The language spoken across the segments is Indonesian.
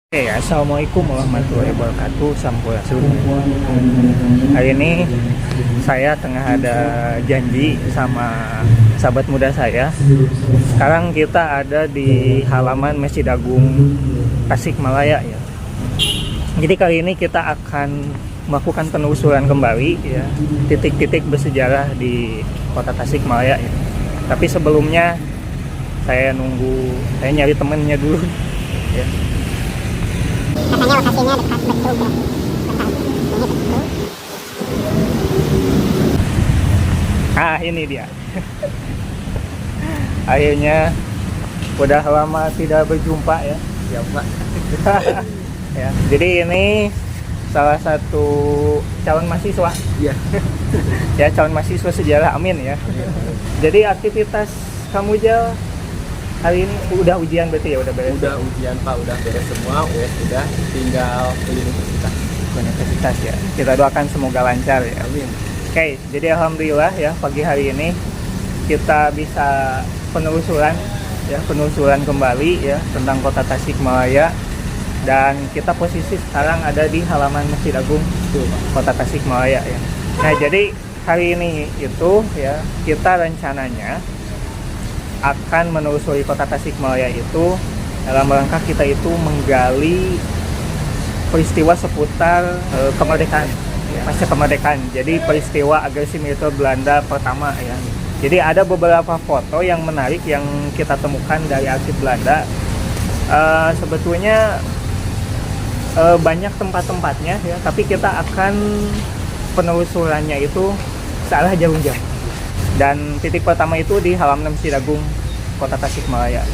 Oke, assalamualaikum warahmatullahi wabarakatuh. Sampurasun. Hari ini saya tengah ada janji sama sahabat muda saya. Sekarang kita ada di halaman Masjid Agung Tasikmalaya ya. Jadi kali ini kita akan melakukan penelusuran kembali ya titik-titik bersejarah di kota Tasikmalaya ya. Tapi sebelumnya saya nyari temennya dulu ya. Katanya lokasinya dekat Betul ya. Ini dia. Akhirnya udah lama tidak berjumpa ya. Ya Pak. Ya, jadi ini salah satu calon mahasiswa. Iya. Ya, calon mahasiswa sejarah, amin ya. Jadi aktivitas kamu Jal hari ini udah ujian berarti ya, udah beres? Udah ujian Pak, udah beres semua, US udah, tinggal ke Universitas ya. Kita doakan semoga lancar ya. Amin. Oke, jadi alhamdulillah ya pagi hari ini kita bisa penelusuran kembali ya tentang kota Tasikmalaya, dan kita posisi sekarang ada di halaman Masjid Agung kota Tasikmalaya ya. Nah, jadi hari ini itu ya kita rencananya akan menelusuri kota Tasikmalaya itu dalam rangka kita itu menggali peristiwa seputar kemerdekaan ya, pasca kemerdekaan. Jadi peristiwa agresi militer Belanda pertama ya. Jadi ada beberapa foto yang menarik yang kita temukan dari arsip Belanda. Sebetulnya banyak tempat-tempatnya ya, tapi kita akan penelusurannya itu searah jauh-jauh. Dan titik pertama itu di halaman Masjid Agung kota Tasikmalaya.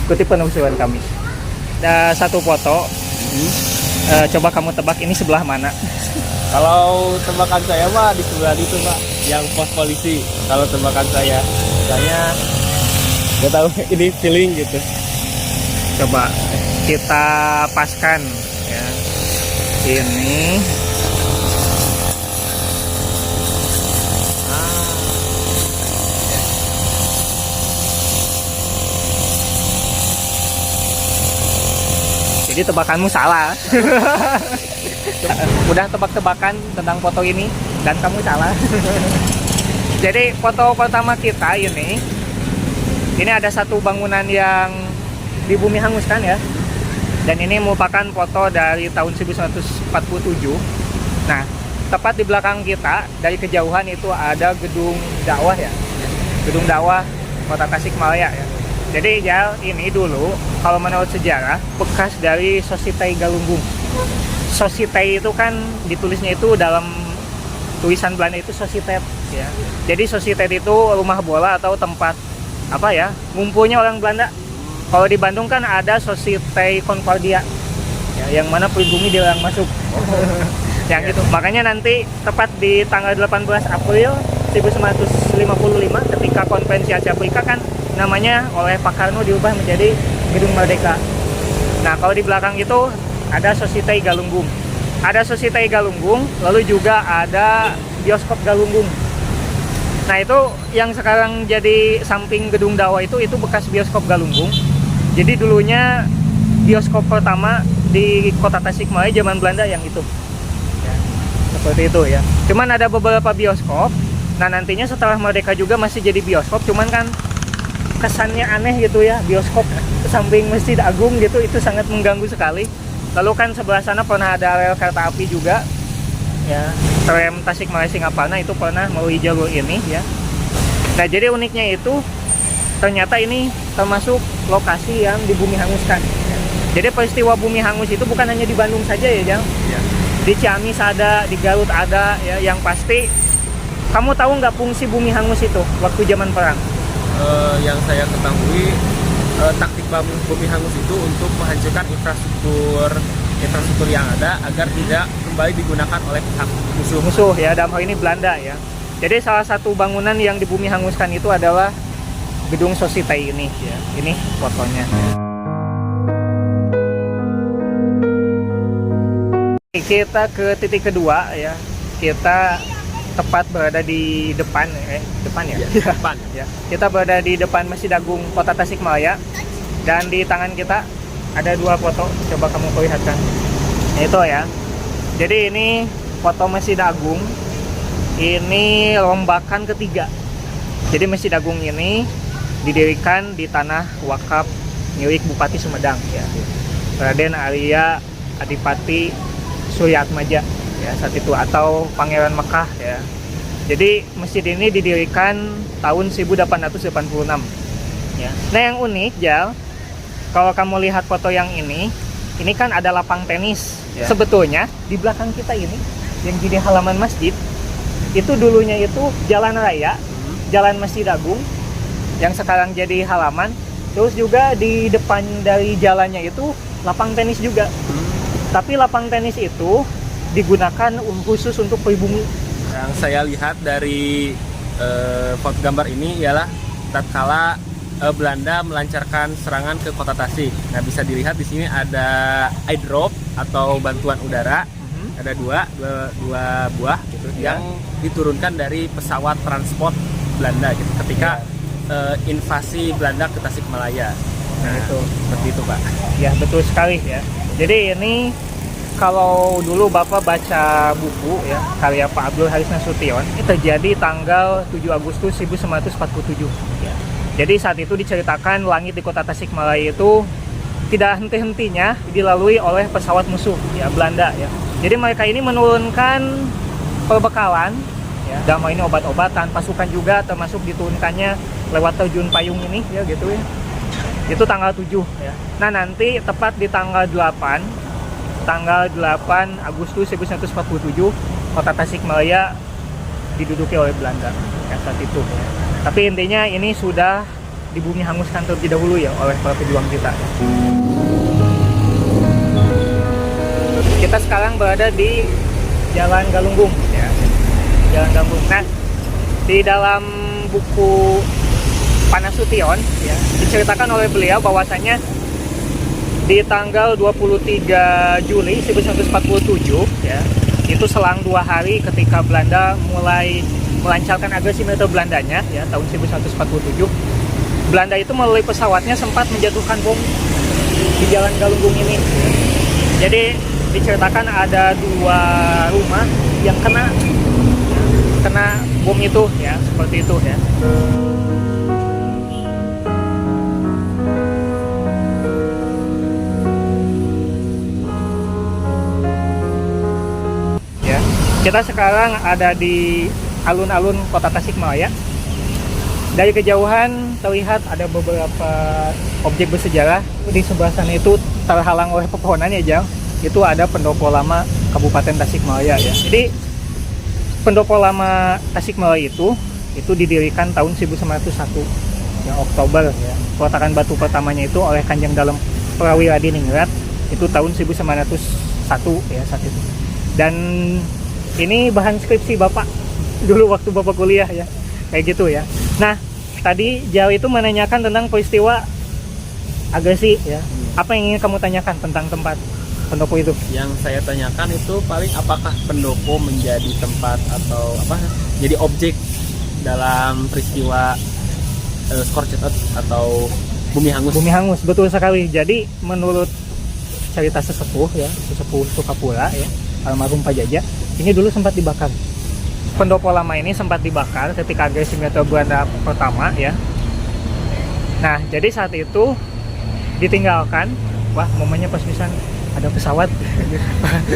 Ikuti penelusuran kami. Ada satu foto. Coba kamu tebak ini sebelah mana? Kalau tebakan saya Pak di sebelah itu Pak, yang pos polisi. Kalau tebakan saya nggak tahu, ini feeling gitu. Coba kita paskan ya. Ini jadi tebakanmu salah. Udah tebak-tebakan tentang foto ini dan kamu salah. Jadi foto pertama kita ini ada satu bangunan yang di bumi hanguskan ya. Dan ini merupakan foto dari tahun 1947. Nah, tepat di belakang kita dari kejauhan itu ada gedung dakwah ya. Gedung dakwah kota Tasikmalaya ya. Jadi Jal, ini dulu kalau menurut sejarah bekas dari Sositai Galunggung. Sositai itu kan ditulisnya itu dalam tulisan Belanda itu Sositet ya. Jadi Sositet itu rumah bola atau tempat apa ya, ngumpulnya orang Belanda. Kalau di Bandung kan ada Sositai Concordia ya, yang mana pribumi dilarang masuk. Yang gitu. Makanya nanti tepat di tanggal 18 April 1955 ketika konvensi Asia Afrika kan namanya oleh Pak Karno diubah menjadi Gedung Merdeka. Nah, kalau di belakang itu ada Sositai Galunggung. Ada Sositai Galunggung, lalu juga ada bioskop Galunggung. Nah, itu yang sekarang jadi samping gedung dakwah itu bekas bioskop Galunggung. Jadi dulunya bioskop pertama di kota Tasikmalaya zaman Belanda yang itu. Ya, seperti itu ya. Cuman ada beberapa bioskop. Nah, nantinya setelah merdeka juga masih jadi bioskop, cuman kan kesannya aneh gitu ya, bioskop samping Masjid Agung gitu, itu sangat mengganggu sekali. Lalu kan sebelah sana pernah ada rel kereta api juga ya, tram Tasikmalaya Singaparna itu pernah melalui jalur ini ya. Nah, jadi uniknya itu ternyata ini termasuk lokasi yang di bumi hanguskan. Jadi peristiwa bumi hangus itu bukan hanya di Bandung saja ya Jang ya. Di Ciamis ada, di Garut ada ya. Yang pasti kamu tahu nggak fungsi bumi hangus itu waktu zaman perang? Yang saya ketahui, taktik bumi hangus itu untuk menghancurkan infrastruktur yang ada agar tidak kembali digunakan oleh pihak musuh ya, dalam hal ini Belanda ya. Jadi salah satu bangunan yang di bumi hanguskan itu adalah gedung Sositai ini ya. Ini fotonya. Kita ke titik kedua ya. Kita tepat berada di depan ya. depan ya. Kita berada di depan Masjid Agung kota Tasikmalaya, dan di tangan kita ada 2 foto, coba kamu perlihatkan. Nah, itu ya. Jadi ini foto Masjid Agung. Ini rombakan ketiga. Jadi Masjid Agung ini didirikan di tanah wakaf milik Bupati Sumedang ya. Raden Arya Adipati Suryatmaja ya saat itu, atau Pangeran Mekah ya. Jadi masjid ini didirikan tahun 1886 ya. Nah, yang unik Jal, kalau kamu lihat foto yang ini kan ada lapang tenis ya. Sebetulnya di belakang kita ini yang jadi halaman masjid itu dulunya itu jalan raya, jalan Masjid Agung yang sekarang jadi halaman. Terus juga di depan dari jalannya itu lapang tenis juga. Tapi lapang tenis itu digunakan khusus untuk pribumi. Yang saya lihat dari foto gambar ini ialah tatkala Belanda melancarkan serangan ke kota Tasik. Nah, bisa dilihat di sini ada airdrop atau bantuan udara. Ada dua buah gitu yang diturunkan dari pesawat transport Belanda gitu ketika invasi Belanda ke Tasikmalaya. Nah, itu seperti itu, Pak. Ya, betul sekali ya. Jadi ini kalau dulu Bapak baca buku ya karya Pak Abdul Haris Nasution, ini terjadi tanggal 7 Agustus 1947 ya. Jadi saat itu diceritakan langit di kota Tasikmalaya itu tidak henti-hentinya dilalui oleh pesawat musuh ya Belanda ya. Jadi mereka ini menurunkan perbekalan ya, dalam hal ini obat-obatan, pasukan juga termasuk diturunkannya lewat terjun payung ini ya gitu ya. Itu tanggal 7 ya. Nah, nanti tepat di tanggal 8 Agustus 1947 kota Tasikmalaya diduduki oleh Belanda ya, saat itu ya. Tapi intinya ini sudah dibumi hanguskan terlebih dahulu ya oleh para pejuang kita. Kita sekarang berada di Jalan Galunggung ya. Jalan Galunggung. Nah, di dalam buku Pak Nasution ya, diceritakan oleh beliau bahwasanya di tanggal 23 Juli 1947 ya, itu selang 2 hari ketika Belanda mulai melancarkan agresi militer Belandanya ya tahun 1947, Belanda itu melalui pesawatnya sempat menjatuhkan bom di Jalan Galunggung ini ya. Jadi diceritakan ada 2 rumah yang kena bom itu ya, seperti itu ya. Kita sekarang ada di alun-alun kota Tasikmalaya. Dari kejauhan terlihat ada beberapa objek bersejarah. Di sebelah sana itu terhalang oleh pepohonan ya Jang. Itu ada pendopo lama Kabupaten Tasikmalaya ya. Jadi pendopo lama Tasikmalaya itu didirikan tahun 1901 ya, Oktober ya. Peletakan batu pertamanya itu oleh Kanjeng Dalem Prawira Diningrat itu tahun 1901 ya saat itu. Dan ini bahan skripsi Bapak dulu waktu Bapak kuliah ya, kayak gitu ya. Nah, tadi Jawa itu menanyakan tentang peristiwa agresi ya. Apa yang ingin kamu tanyakan tentang tempat pendopo itu? Yang saya tanyakan itu paling apakah pendopo menjadi tempat atau apa? Jadi objek dalam peristiwa scorched earth atau bumi hangus. Bumi hangus, betul sekali. Jadi menurut cerita sesepuh Sukapura ya, almarhum Pak Jaja, ini dulu sempat dibakar. Pendopo lama ini sempat dibakar ketika agresi militer Belanda pertama ya. Nah, jadi saat itu ditinggalkan. Wah, momennya pas bisa ada pesawat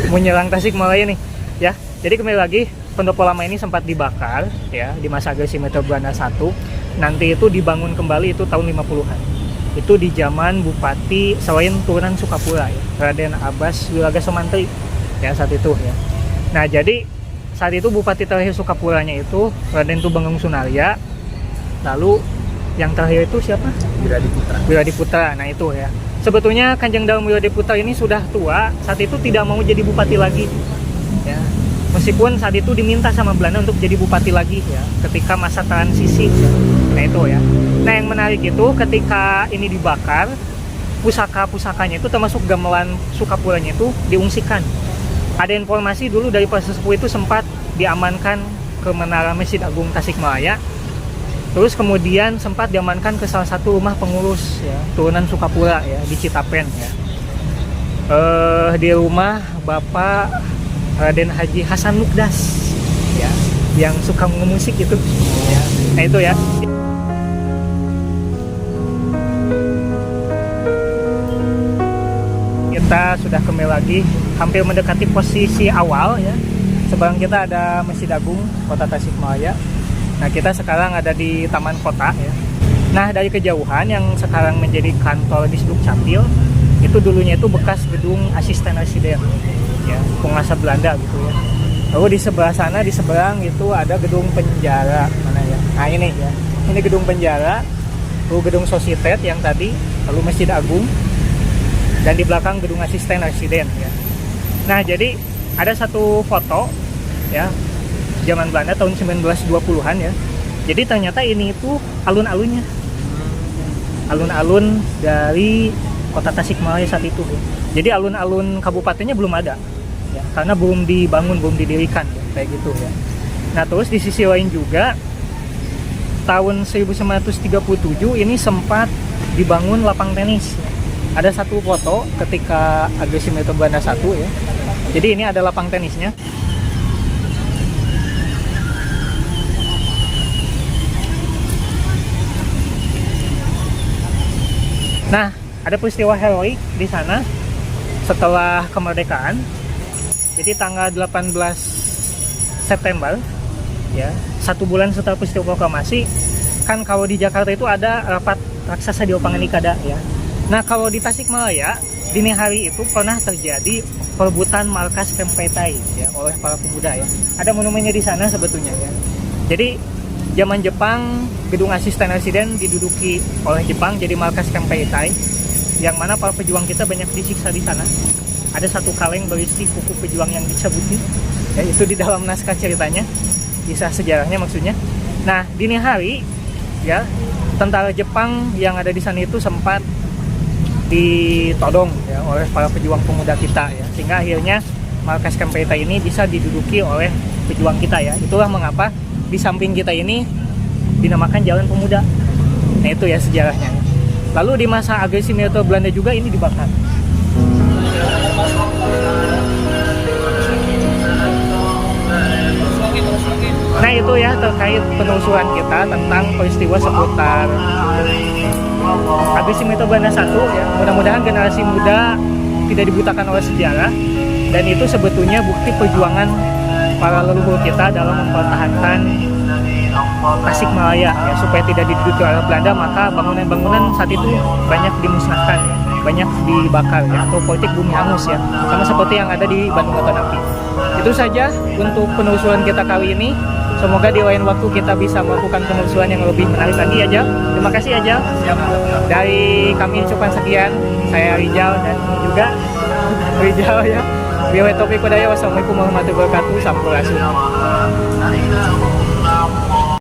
menyerang Tasikmalaya nih ya. Jadi kembali lagi, pendopo lama ini sempat dibakar ya di masa agresi militer Belanda 1. Nanti itu dibangun kembali itu tahun 50-an. Itu di zaman Bupati selain turunan Sukapura ya, Raden Abbas Wilaga Sumantri ya saat itu ya. Nah, jadi saat itu Bupati terakhir Sukapuranya itu Raden Tubenggung Sunarya. Lalu yang terakhir itu siapa? Wiradiputra. Nah, itu ya. Sebetulnya Kanjeng Dalem Wiradiputra ini sudah tua, saat itu tidak mau jadi bupati lagi ya. Meskipun saat itu diminta sama Belanda untuk jadi bupati lagi ya, ketika masa transisi ya. Nah, itu ya. Nah, yang menarik itu ketika ini dibakar, pusaka-pusakanya itu termasuk gamelan Sukapuranya itu diungsikan. Ada informasi dulu dari para sesepuh itu sempat diamankan ke Menara Masjid Agung Tasikmalaya. Terus kemudian sempat diamankan ke salah satu rumah pengurus ya, turunan Sukapura ya di Citapen ya. di rumah Bapak Raden Haji Hasan Mukdas ya, yang suka ngemusik itu ya. Nah itu ya. Kita sudah kembali lagi, hampir mendekati posisi awal ya. Seberang kita ada Masjid Agung Kota Tasikmalaya. Nah kita sekarang ada di Taman Kota ya. Nah dari kejauhan yang sekarang menjadi kantor Disduk Capil, itu dulunya itu bekas gedung asisten residen ya, penguasa Belanda gitu ya. Lalu di sebelah sana, di seberang itu ada gedung penjara mana ya. Nah ini ya, ini gedung penjara, lalu gedung Sosietet yang tadi, lalu Masjid Agung, dan di belakang gedung asisten residen ya. Nah jadi ada satu foto ya, zaman Belanda tahun 1920-an ya. Jadi ternyata ini itu alun-alunnya, alun-alun dari Kota Tasikmalaya saat itu ya. Jadi alun-alun kabupatennya belum ada ya, karena belum dibangun, belum didirikan ya, kayak gitu ya. Nah terus di sisi lain juga tahun 1937 ini sempat dibangun lapang tenis ya. Ada satu foto ketika agresi militer Belanda 1 ya. Jadi ini ada lapang tenisnya. Nah, ada peristiwa heroik di sana setelah kemerdekaan. Jadi tanggal 18 September ya, 1 bulan setelah peristiwa proklamasi, kan kalau di Jakarta itu ada rapat raksasa di Lapangan Ikada ya. Nah, kalau di Tasikmalaya dini hari itu pernah terjadi perebutan markas Kempeitai ya oleh para pemuda ya. Ada monumennya di sana sebetulnya ya. Jadi zaman Jepang gedung asisten residen diduduki oleh Jepang jadi markas Kempeitai, yang mana para pejuang kita banyak disiksa di sana. Ada satu kaleng berisi kuku pejuang yang dicabuti ya, itu di dalam naskah ceritanya, kisah sejarahnya maksudnya. Nah dini hari ya, tentara Jepang yang ada di sana itu sempat ditodong ya oleh para pejuang pemuda kita ya, sehingga akhirnya markas Kempeitai ini bisa diduduki oleh pejuang kita ya. Itulah mengapa di samping kita ini dinamakan Jalan Pemuda. Nah itu ya sejarahnya. Lalu di masa agresi militer Belanda juga ini dibakar. Nah itu ya terkait penelusuran kita tentang peristiwa seputar agresi militer Belanda 1 ya. Mudah-mudahan generasi muda tidak dibutakan oleh sejarah, dan itu sebetulnya bukti perjuangan para leluhur kita dalam mempertahankan Tasikmalaya ya, supaya tidak diduduki oleh Belanda. Maka bangunan-bangunan saat itu banyak dimusnahkan ya, banyak dibakar ya, atau politik bumi hangus ya, sama seperti yang ada di Bandung Lautan Api. Itu saja untuk penelusuran kita kali ini. Semoga di lain waktu kita bisa melakukan penelusuran yang lebih menarik lagi aja. Terima kasih aja. Dari kami ucapkan sekian. Saya Rijal dan juga Rijal ya. Biar topik kodaya. Wassalamualaikum warahmatullahi wabarakatuh. Sampurasun.